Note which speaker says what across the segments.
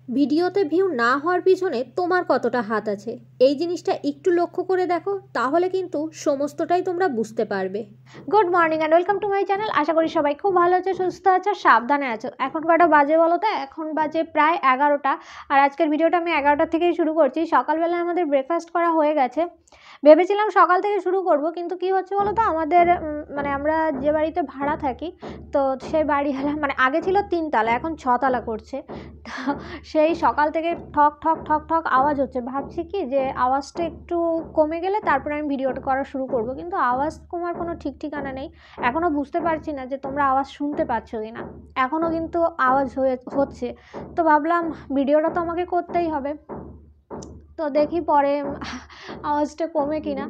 Speaker 1: ভিডিওতে ভিউ না হওয়ার পিছনে তোমার কতটা হাত আছে এই জিনিসটা একটু লক্ষ্য করে দেখো, তাহলে কিন্তু সমস্তটাই তোমরা বুঝতে পারবে।
Speaker 2: Good morning and welcome to my channel. আশা করি সবাই খুব ভালো আছে, সুস্থ আছে, সাবধানে আছো। এখন কটা বাজে বলো তো? এখন বাজে প্রায় 11টা। আর আজকের ভিডিওটা আমি 11টা থেকেই শুরু করছি। সকালবেলা আমাদের ব্রেকফাস্ট করা হয়ে গেছে। ভেবেছিলাম সকাল থেকে শুরু করব, কিন্তু কি হচ্ছে বলো তো, আমাদের মানে আমরা যে বাড়িতে ভাড়া থাকি, তো সেই বাড়িওয়ালা মানে আগে ছিল 3 তলা, এখন 6 তলা করছে। তো সেই সকাল থেকে ঠক ঠক ঠক ঠক আওয়াজ হচ্ছে। ভাবছি কি যে আওয়াজটা একটু কমে গেলে তারপরে আমি ভিডিওটা করা শুরু করব, কিন্তু আওয়াজ কমার কোনো ঠিক ঠিকানা নেই। এখনও বুঝতে পারছি না যে তোমরা আওয়াজ শুনতে পাচ্ছ কি না। এখনও কিন্তু আওয়াজ হচ্ছে। তো ভাবলাম ভিডিওটা তো আমাকে করতেই হবে, তো দেখি পরে আওয়াজটা কমে কিনা।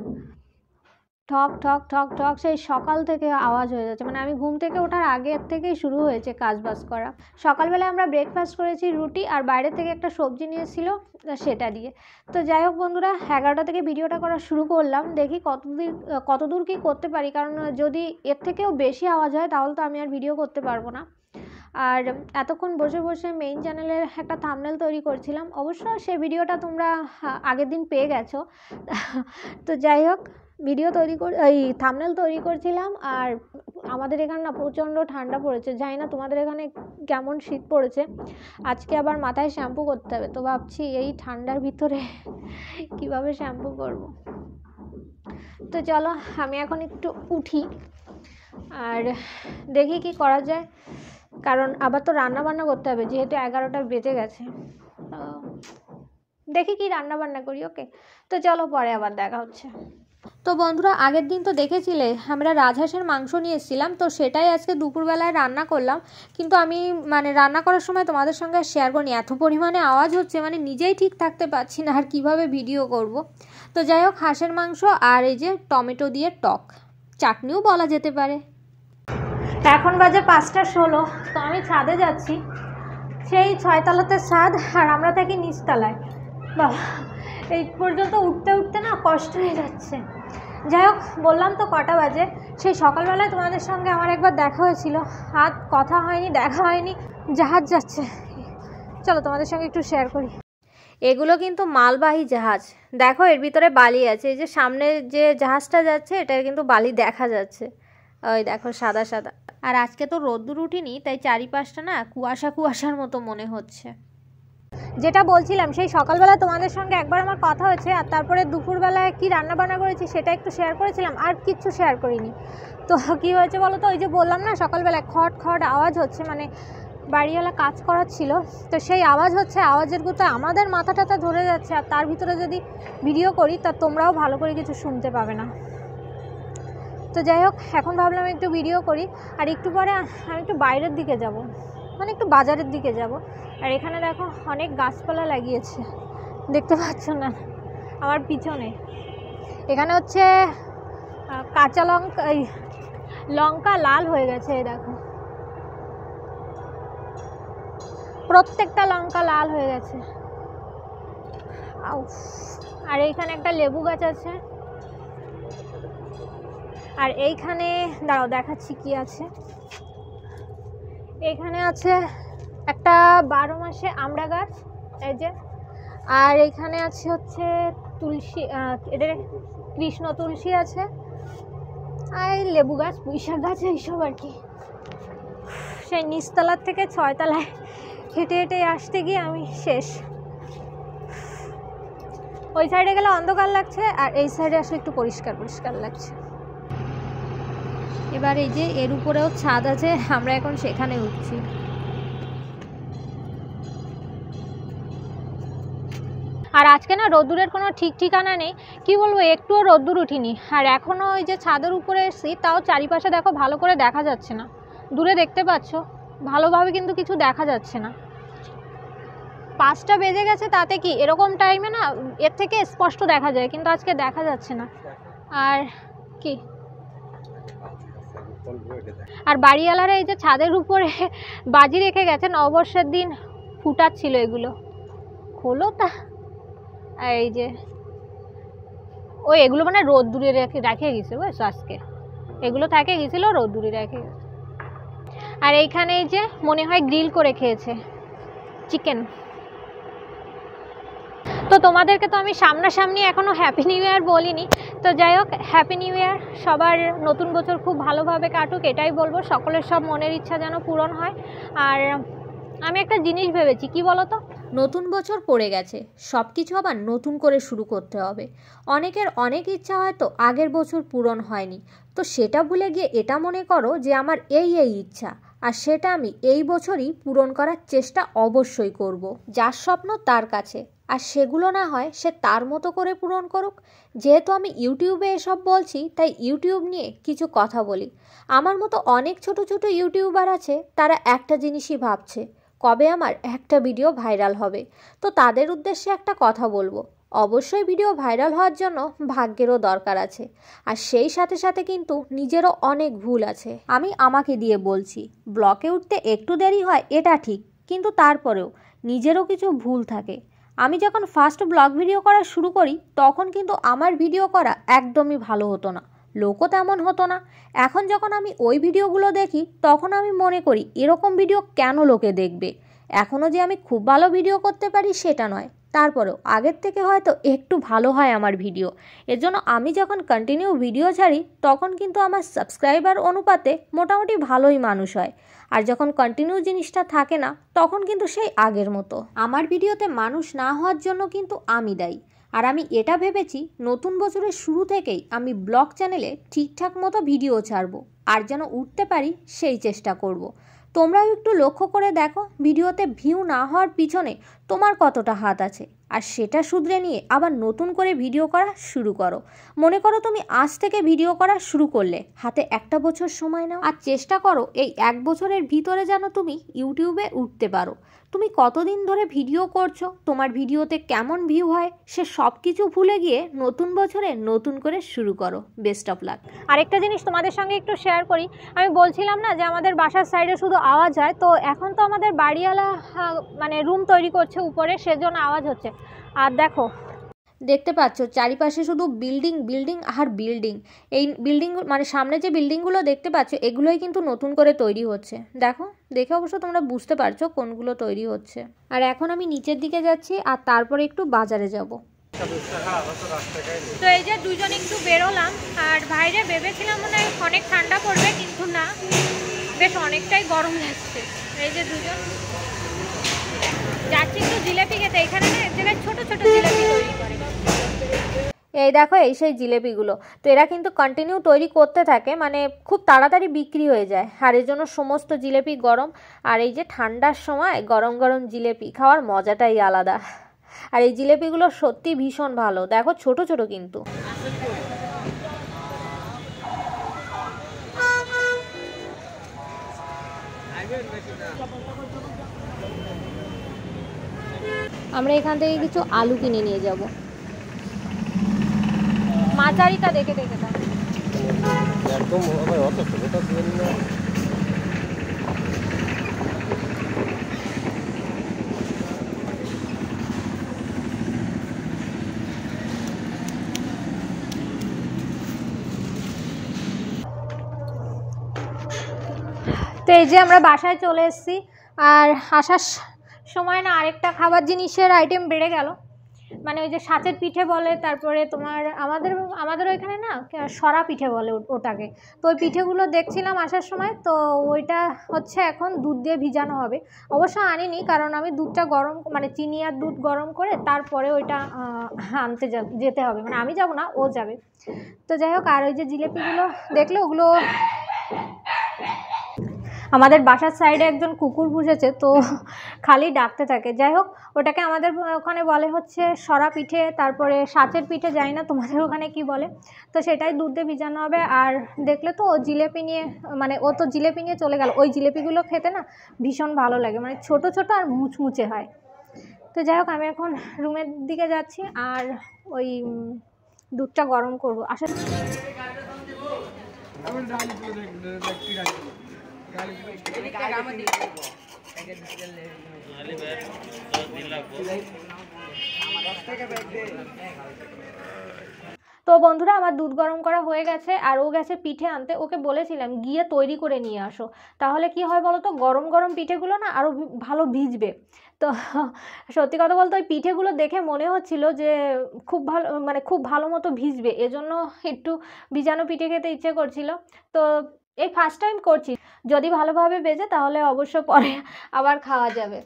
Speaker 2: ঠক ঠক ঠক ঠক সেই সকাল থেকে আওয়াজ হয়ে যাচ্ছে, মানে আমি ঘুম থেকে ওঠার আগের থেকেই শুরু হয়েছে কাজবাজ করা। সকালবেলা আমরা ব্রেকফাস্ট করেছি রুটি, আর বাইরে থেকে একটা সবজি নিয়েছিল সেটা দিয়ে। তো যাই হোক বন্ধুরা, 11টা থেকে ভিডিওটা করা শুরু করলাম। দেখি কতদূর কি করতে পারি, কারণ যদি এর থেকেও বেশি আওয়াজ হয় তাহলে তো আমি আর ভিডিও করতে পারবো না। আর এতক্ষণ বসে বসে মেইন চ্যানেলের একটা থাম্বনেল তৈরি করছিলাম, অবশ্য সেই ভিডিওটা তোমরা আগের দিন পেয়ে গেছো। তো যাই হোক, ভিডিও তৈরি এই থাম্বনেল তৈরি করছিলাম। আর আমাদের এখানে না প্রচণ্ড ঠান্ডা পড়েছে, জানি না তোমাদের এখানে কেমন শীত পড়েছে। আজকে আবার মাথায় শ্যাম্পু করতে হবে, তো ভাবছি এই ঠান্ডার ভিতরে কিভাবে শ্যাম্পু করব। তো চলো আমি এখন একটু উঠি আর দেখি কি করা যায়, কারণ আবার তো রান্না বান্না করতে হবে, যেহেতু 11টা বেজে গেছে। তো দেখি কি রান্না বান্না করি। ওকে, তো চলো পরে আবার দেখা হচ্ছে।
Speaker 1: তো বন্ধুরা, আগের দিন তো দেখেছিলে আমরা রাজহাঁসের মাংস নিয়ে এসেছিলাম, তো সেটাই আজকে দুপুরবেলায় রান্না করলাম। কিন্তু আমি মানে রান্না করার সময় তোমাদের সঙ্গে শেয়ার করিনি, এত পরিমাণে আওয়াজ হচ্ছে, মানে নিজেই ঠিক থাকতে পারছি না আর কিভাবে ভিডিও করব। তো যাই হোক, হাঁসের মাংস আর এই যে টমেটো দিয়ে টক, চাটনিও বলা যেতে পারে।
Speaker 2: এখন বাজে 5টা 16। তো আমি ছাদে যাচ্ছি, সেই 6 তলাতে ছাদ, আর আমরা থাকি নিচতলায়। বাবা, এই পর্যন্ত উঠতে উঠতে না কষ্ট হয়ে যাচ্ছে। যাই হোক, বললাম তো কটা বাজে। সেই সকালবেলায় তোমাদের সঙ্গে আমার একবার দেখা হয়েছিল, হাত কথা হয়নি, দেখা হয়নি। জাহাজ যাচ্ছে, চলো তোমাদের সঙ্গে একটু শেয়ার করি।
Speaker 1: এগুলো কিন্তু মালবাহী জাহাজ, দেখো এর ভিতরে বালি আছে। এই যে সামনে যে জাহাজটা যাচ্ছে এটা কিন্তু বালি দেখা যাচ্ছে, ওই দেখো সাদা সাদা। আর আজকে তো রোদ্দুর উঠিনি, তাই চারিপাশটা না কুয়াশা কুয়াশার মতো মনে হচ্ছে।
Speaker 2: যেটা বলছিলাম, সেই সকালবেলা তোমাদের সঙ্গে একবার আমার কথা হয়েছে, আর তারপরে দুপুরবেলায় কি রান্না বান্না করেছি সেটা একটু শেয়ার করেছিলাম, আর কিচ্ছু শেয়ার করিনি। তো কি হয়েছে বলো তো, ওই যে বললাম না সকালবেলায় খট খট আওয়াজ হচ্ছে, মানে বাড়িওয়ালা কাজ করাচ্ছিল, তো সেই আওয়াজ হচ্ছে। আওয়াজের গুতো আমাদের মাথা টাথা ধরে যাচ্ছে, আর তার ভিতরে যদি ভিডিও করি তা তোমরাও ভালো করে কিছু শুনতে পাবে না। তো যাই হোক, এখন ভাবলাম একটু ভিডিও করি, আর একটু পরে আমি একটু বাইরের দিকে যাব, মানে একটু বাজারের দিকে যাব। আর এখানে দেখো অনেক গাছপালা লাগিয়েছে, দেখতে পাচ্ছ না আমার পিছনে। এখানে হচ্ছে কাঁচা লঙ্কা, এই লঙ্কা লাল হয়ে গেছে, এই দেখো প্রত্যেকটা লঙ্কা লাল হয়ে গেছে। আর এইখানে একটা লেবু গাছ আছে, আর এইখানে দাঁড়াও দেখাচ্ছি কি আছে। এখানে আছে একটা 12 মাসে আমড়া গাছ, এই যে। আর এখানে আছে হচ্ছে তুলসী, এদের কৃষ্ণ তুলসী আছে, আর লেবু গাছ, পুঁইশাক গাছ, এইসব আর কি। সেই নিচতলার থেকে 6 তলায় হেঁটে হেঁটে আসতে গিয়ে আমি শেষ। ওই সাইডে গেলে অন্ধকার লাগছে, আর এই সাইডে আসলে একটু পরিষ্কার পরিষ্কার লাগছে।
Speaker 1: এবার এই যে এর উপরেও ছাদ আছে, আমরা এখন সেখানে উঠছি।
Speaker 2: আর আজকে না রোদ্দুরের কোনো ঠিক ঠিকানা নেই, কি বলবো, একটুও রোদ্দুর উঠিনি। আর এখনও ওই যে ছাদের উপরে এসেছি, তাও চারিপাশে দেখো ভালো করে দেখা যাচ্ছে না। দূরে দেখতে পাচ্ছ ভালোভাবে, কিন্তু কিছু দেখা যাচ্ছে না। 5টা বেজে গেছে, তাতে কি এরকম টাইমে না এর থেকে স্পষ্ট দেখা যায়, কিন্তু আজকে দেখা যাচ্ছে না। আর কি, আর বাড়িওয়ালারা এই যে ছাদের উপরে বাজি রেখে গেছে, নববর্ষের দিন ফুটাচ্ছিল এগুলো, খোলো তা। এই যে ওই এগুলো মানে রোদ্দুরে রেখে গেছে, বুঝছো, আজকে এগুলো থাকে গেছিল রোদ্দুরে রেখে গেছে। আর এইখানে এই যে মনে হয় গ্রিল করে খেয়েছে চিকেন, তো তোমাদেরকে তো আমি সামনাসামনি এখনও হ্যাপি নিউ ইয়ার বলিনি। তো যাই হোক, হ্যাপি নিউ ইয়ার, সবার নতুন বছর খুব ভালোভাবে কাটুক এটাই বলবো। সকলের সব মনের ইচ্ছা যেন পূরণ হয়। আর আমি একটা জিনিস ভেবেছি, কি বলো তো,
Speaker 1: নতুন বছর পড়ে গেছে, সব কিছু আবার নতুন করে শুরু করতে হবে। অনেকের অনেক ইচ্ছা হয়তো আগের বছর পূরণ হয়নি, তো সেটা ভুলে গিয়ে এটা মনে করো যে আমার এই ইচ্ছা, আর সেটা আমি এই বছরই পূরণ করার চেষ্টা অবশ্যই করব। যার স্বপ্ন তার কাছে, আর সেগুলো না হয় সে তার মতো করে পূরণ করুক। যেহেতু আমি ইউটিউবে এসব বলছি, তাই ইউটিউব নিয়ে কিছু কথা বলি। আমার মতো অনেক ছোট ছোট ইউটিউবার আছে, তারা একটা জিনিসই ভাবছে, কবে আমার একটা ভিডিও ভাইরাল হবে। তো তাদের উদ্দেশ্যে একটা কথা বলবো, অবশ্যই ভিডিও ভাইরাল হওয়ার জন্য ভাগ্যেরও দরকার আছে, আর সেই সাথে সাথে কিন্তু নিজেরও অনেক ভুল আছে। আমি আমাকে দিয়ে বলছি, ব্লকে উঠতে একটু দেরি হয় এটা ঠিক, কিন্তু তারপরেও নিজেরও কিছু ভুল থাকে। আমি যখন ফার্স্ট ব্লগ ভিডিও করা শুরু করি, তখন কিন্তু আমার ভিডিও করা একদমই ভালো হতো না, লোকও তেমন হতো না। এখন যখন আমি ওই ভিডিওগুলো দেখি, তখন আমি মনে করি এরকম ভিডিও কেন লোকে দেখবে। এখনও যে আমি খুব ভালো ভিডিও করতে পারি সেটা নয়, তারপরেও আগের থেকে হয়তো একটু ভালো হয় আমার ভিডিও। এর জন্য আমি যখন কন্টিনিউ ভিডিও ছাড়ি, তখন কিন্তু আমার সাবস্ক্রাইবার অনুপাতে মোটামুটি ভালোই মানুষ হয়। আর যখন কন্টিনিউ জিনিসটা থাকে না, তখন কিন্তু সেই আগের মতো। আমার ভিডিওতে মানুষ না হওয়ার জন্য কিন্তু আমি দায়ী। আর আমি এটা ভেবেছি, নতুন বছরের শুরু থেকেই আমি ব্লগ চ্যানেলে ঠিকঠাক মতো ভিডিও ছাড়বো, আর যেন উঠতে পারি সেই চেষ্টা করব। তোমরাও একটু লক্ষ্য করে দেখো, ভিডিওতে ভিউ না হওয়ার পিছনে তোমার কতটা হাত আছে, আর সেটা শুধরে নিয়ে আবার নতুন করে ভিডিও করা শুরু করো। মনে করো তুমি আজ থেকে ভিডিও করা শুরু করলে, হাতে একটা বছর সময় নাও, আর চেষ্টা করো এই এক বছরের ভিতরে যেন তুমি ইউটিউবে উঠতে পারো। তুমি কতদিন ধরে ভিডিও করছো, তোমার ভিডিওতে কেমন ভিউ হয়, সে সব কিছু ভুলে গিয়ে নতুন বছরে নতুন করে শুরু করো। Best of luck.
Speaker 2: আরেকটা জিনিস তোমাদের সঙ্গে একটু শেয়ার করি। আমি বলছিলাম না যে আমাদের বাসার সাইডে শুধু আওয়াজ হয়, তো এখন তো আমাদের বাড়িওয়ালা মানে রুম তৈরি করছে উপরে, সেজন্য আওয়াজ হচ্ছে। আর দেখো,
Speaker 1: দেখতে পাচ্ছ চারিপাশে শুধু বিল্ডিং বিল্ডিং আর বিল্ডিং। এই বিল্ডিং মানে সামনে যে বিল্ডিংগুলো দেখতে পাচ্ছ, এগুলোই কিন্তু নতুন করে তৈরি হচ্ছে। দেখো, দেখে অবশ্য তোমরা বুঝতে পারছো কোনগুলো তৈরি হচ্ছে। আর এখন আমি নিচের দিকে যাচ্ছি, আর তারপরে একটু বাজারে যাব।
Speaker 2: তো এই যে দুজন একটু বেরোলাম, আর বাইরে ভেবেছিলাম মনে হয় অনেক ঠান্ডা পড়বে, কিন্তু না, বেশ অনেকটাই গরম লাগছে। এই যে দুজন যাচ্ছি একটু জিলেপি খেতে। এখানে না এক জায়গায় ছোট ছোট জিলেপি তৈরি করে।
Speaker 1: এই দেখো, এই সেই জিলেপিগুলো। তো এরা কিন্তু কন্টিনিউ তৈরি করতে থাকে, মানে খুব তাড়াতাড়ি বিক্রি হয়ে যায়, আর এর জন্য সমস্ত জিলেপি গরম। আর এই যে ঠান্ডার সময় গরম গরম জিলেপি খাওয়ার মজাটাই আলাদা। আর এই জিলেপিগুলো সত্যি ভীষণ ভালো, দেখো ছোট ছোট কিন্তু। আমরা এখান থেকে কিছু আলু কিনে নিয়ে যাব।
Speaker 2: মাঝারিটা দেখে দেখে দাও।
Speaker 3: একদম অত ছোটটা দিয়ে না।
Speaker 2: তো এই যে আমরা বাসায় চলে এসেছি, আর আসার সময় না আরেকটা খাবার জিনিসের আইটেম বেড়ে গেল। মানে ওই যে সাঁচের পিঠে বলে, তারপরে তোমার আমাদের ওইখানে না সরা পিঠে বলে ওটাকে। তো ওই পিঠেগুলো দেখছিলাম আসার সময়, তো ওইটা হচ্ছে এখন দুধ দিয়ে ভিজানো হবে। অবশ্য আনিনি, কারণ আমি দুধটা গরম, মানে চিনি আর দুধ গরম করে তারপরে ওইটা আনতে যেতে হবে। মানে আমি যাব না, ও যাবে। তো যাই হোক, আর ওই যে জিলেপিগুলো দেখলে, ওগুলো আমাদের বাসার সাইডে একজন কুকুর পুষেছে, তো খালি ডাকতে থাকে। যাই হোক, ওটাকে আমাদের ওখানে বলে হচ্ছে সরা পিঠে, তারপরে সাঁচের পিঠে, যাই না তোমাদের ওখানে কি বলে। তো সেটাই দুধ দিয়ে ভিজানো হবে। আর দেখলে তো ও জিলেপি নিয়ে, মানে ও তো জিলেপি নিয়ে চলে গেল। ওই জিলেপিগুলো খেতে না ভীষণ ভালো লাগে, মানে ছোট ছোট আর মুচমুচে হয়। তো যাই হোক, আমি এখন রুমের দিকে যাচ্ছি, আর ওই দুধটা গরম করবো। আসলে
Speaker 1: তো বন্ধুরা আমার দুধ গরম করা হয়ে গেছে আর ও গেছে পিঠে আনতে। ওকে বলেছিলাম গিয়ে তৈরি করে নিয়ে আসো, তাহলে কি হয় বলো তো, গরম গরম পিঠেগুলো না আরও ভালো ভিজবে। তো সত্যি কথা বলতে ওই পিঠেগুলো দেখে মনে হচ্ছিল যে খুব ভালো, মানে খুব ভালো মতো ভিজবে, এজন্য একটু ভিজানো পিঠে খেতে ইচ্ছে করছিল। তো এই ফার্স্ট টাইম করছি, যদি ভালোভাবে ভেজে তাহলে অবশ্য পরে আবার খাওয়া যাবে।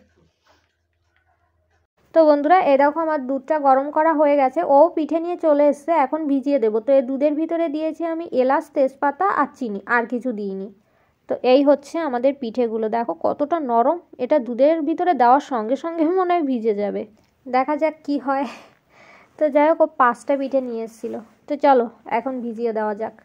Speaker 1: তো বন্ধুরা এই দেখো আমার দুধটা গরম করা হয়ে গেছে, ও পিঠে নিয়ে চলে এসছে, এখন ভিজিয়ে দেবো। তো এই দুধের ভিতরে দিয়েছি আমি এলাচ, তেজপাতা আর চিনি, আর কিছু দিইনি। তো এই হচ্ছে আমাদের পিঠেগুলো, দেখো কতটা নরম, এটা দুধের ভিতরে দেওয়ার সঙ্গে সঙ্গে মনে হয় ভিজে যাবে। দেখা যাক কি হয়। তো যাই হোক ও 5টা পিঠে নিয়ে এসেছিলো, তো চলো এখন ভিজিয়ে দেওয়া যাক।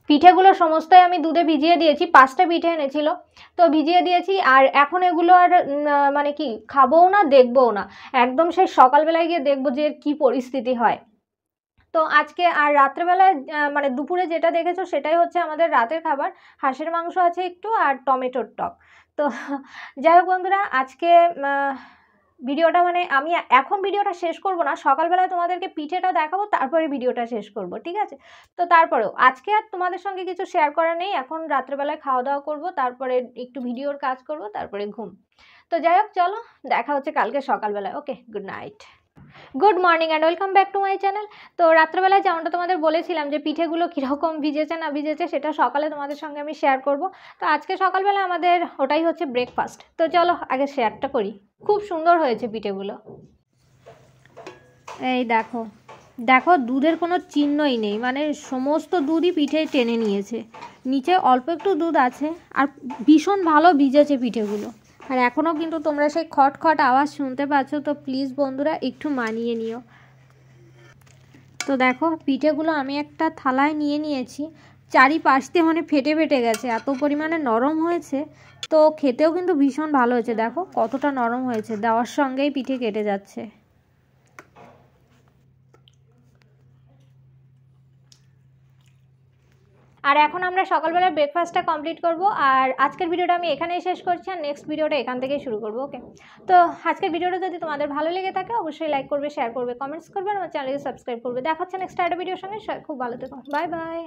Speaker 1: পিঠেগুলো সমস্তই আমি দুধে ভিজিয়ে দিয়েছি, 5টা পিঠে এনেছিল, তো ভিজিয়ে দিয়েছি। আর এখন এগুলো আর মানে কি খাবোও না, দেখবোও না, একদম সেই সকালবেলায় গিয়ে দেখবো যে কি পরিস্থিতি হয়। তো আজকে আর রাত্রেবেলায় মানে দুপুরে যেটা দেখেছো সেটাই হচ্ছে আমাদের রাতের খাবার। হাঁসের মাংস আছে একটু আর টমেটোর টক। তো যাই হোক বন্ধুরা, আজকে ভিডিওটা মানে আমি এখন ভিডিওটা শেষ করব না, সকালবেলায় তোমাদেরকে পিঠেটা দেখাবো, তারপরে ভিডিওটা শেষ করব, ঠিক আছে? তো তারপরেও আজকে আর তোমাদের সঙ্গে কিছু শেয়ার করা নেই, এখন রাত্রেবেলায় খাওয়া দাওয়া করবো, তারপরে একটু ভিডিওর কাজ করব, তারপরে ঘুম। তো যাই হোক চলো, দেখা হচ্ছে কালকে সকালবেলায়। Okay, good night, good morning and welcome back to my channel. তো রাত্রেবেলায় যেমনটা তোমাদের বলেছিলাম যে পিঠেগুলো কীরকম ভিজেছে না ভিজেছে সেটা সকালে তোমাদের সঙ্গে আমি শেয়ার করব। তো আজকে সকালবেলা আমাদের ওটাই হচ্ছে ব্রেকফাস্ট। তো চলো আগে শেয়ারটা করি। খুব সুন্দর হয়েছে পিঠেগুলো, এই দেখো দেখো দুধের কোনো চিহ্নই নেই, মানে সমস্ত দুধই পিঠে টেনে নিয়েছে, নিচে অল্প একটু দুধ আছে, আর ভীষণ ভালো ভিজেছে পিঠেগুলো। আর এখনও কিন্তু তোমরা সেই খট খট আওয়াজ শুনতে পাচ্ছ, তো প্লিজ বন্ধুরা একটু মানিয়ে নিও। তো দেখো পিঠেগুলো আমি একটা থালায় নিয়ে নিয়েছি, চারিপাশ দিয়ে মানে ফেটে ফেটে গেছে, এত পরিমাণে নরম হয়েছে। তো খেতেও কিন্তু ভীষণ ভালো হয়েছে, দেখো কতটা নরম হয়েছে, দেওয়ার সঙ্গেই পিঠে কেটে যাচ্ছে। আর এখন আমরা সকালবেলা ব্রেকফাস্টটা কমপ্লিট করব। আর আজকের ভিডিওটা আমি এখানেই শেষ করছি, আর নেক্সট ভিডিওটা এখান থেকেই শুরু করব। ওকে, তো আজকের ভিডিওটা যদি তোমাদের ভালো লেগে থাকে অবশ্যই লাইক করবে, শেয়ার করবে, কমেন্টস করবে, আমার চ্যানেলকে সাবস্ক্রাইব করবে। দেখা হচ্ছে নেক্সট একটা ভিডিওর সঙ্গে। খুব ভালো থেকো, বাই বাই।